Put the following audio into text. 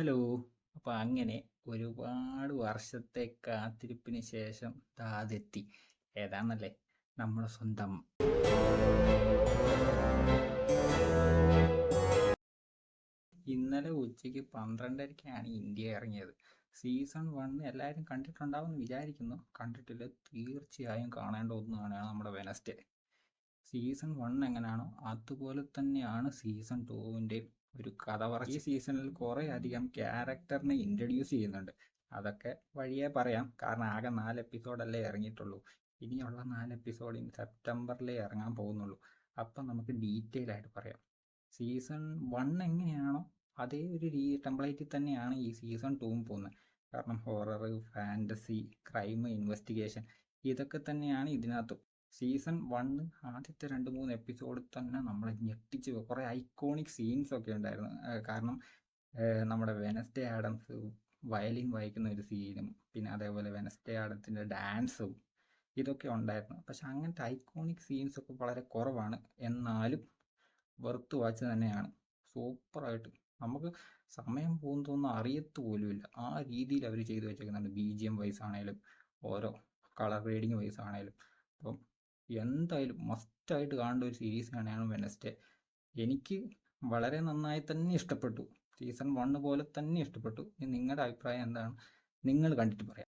Hello. അപ്പോൾ അങ്ങനെ ഒരുപാട് വർഷത്തെ കാത്തിരിപ്പിന് ശേഷം അതെത്തി. ഏതാന്നല്ലേ? നമ്മുടെ സ്വന്തം ഇന്നലെ ഉച്ചയ്ക്ക് 12:30-ക്കാണ് ഇന്ത്യ ഇറങ്ങിയത്. സീസൺ 1 എല്ലാവരും കണ്ടിട്ടുണ്ടാവുമെന്ന് വിചാരിക്കുന്നു. കണ്ടിട്ടില്ല, തീർച്ചയായും കാണേണ്ട ഒന്നാണ് നമ്മുടെ വെനസ്ഡേ. സീസൺ 1 എങ്ങനെയാണോ അതുപോലെ തന്നെയാണ് സീസൺ 2വിൻ്റെ ഒരു കഥ പറച്ചിൽ. ഈ സീസണിൽ കുറേ അധികം ക്യാരക്ടറിനെ ഇൻട്രൊഡ്യൂസ് ചെയ്യുന്നുണ്ട്. അതൊക്കെ വഴിയേ പറയാം, കാരണം ആകെ 4 എപ്പിസോഡല്ലേ ഇറങ്ങിയിട്ടുള്ളൂ. ഇനിയുള്ള 4 എപ്പിസോഡ് സെപ്റ്റംബറിലേ ഇറങ്ങാൻ പോകുന്നുള്ളൂ. അപ്പം നമുക്ക് ഡീറ്റെയിൽ ആയിട്ട് പറയാം. സീസൺ 1 എങ്ങനെയാണോ അതേ ഒരു ടെംപ്ലേറ്റിൽ തന്നെയാണ് ഈ സീസൺ 2 പോകുന്നത്. കാരണം ഹൊറർ, ഫാൻറ്റസി, ക്രൈം, ഇൻവെസ്റ്റിഗേഷൻ ഇതൊക്കെ തന്നെയാണ് ഇതിനകത്തും. സീസൺ 1 ആദ്യത്തെ 2-3 എപ്പിസോഡ് തന്നെ നമ്മളെ ഞെട്ടിച്ച് കുറേ ഐക്കോണിക് സീൻസ് ഒക്കെ ഉണ്ടായിരുന്നു. കാരണം നമ്മുടെ വെനസ്ഡേ ആഡംസ് വയലിൻ വായിക്കുന്ന ഒരു സീനും, പിന്നെ അതേപോലെ വെനസ്ഡേ ആഡംസിൻ്റെ ഡാൻസും ഇതൊക്കെ ഉണ്ടായിരുന്നു. പക്ഷെ അങ്ങനത്തെ ഐക്കോണിക് സീൻസ് ഒക്കെ വളരെ കുറവാണ്. എന്നാലും വെറുത്ത് വാച്ച് തന്നെയാണ്. സൂപ്പറായിട്ട് നമുക്ക് സമയം പോകുന്നതൊന്നും അറിയത്ത് പോലുമില്ല. ആ രീതിയിൽ അവർ ചെയ്തു വെച്ചേക്കുന്നുണ്ട്. BGM വൈസ് ആണേലും ഓരോ കളർ റീഡിങ് വൈസ് ആണേലും. അപ്പം എന്തായാലും മസ്റ്റായിട്ട് കാണേണ്ട ഒരു സീരീസ് തന്നെയാണ് വെനസ്ഡേ. എനിക്ക് വളരെ നന്നായി തന്നെ ഇഷ്ടപ്പെട്ടു. സീസൺ 1 പോലെ തന്നെ ഇഷ്ടപ്പെട്ടു. നിങ്ങളുടെ അഭിപ്രായം എന്താണ്? നിങ്ങൾ കണ്ടിട്ട് പറയാം.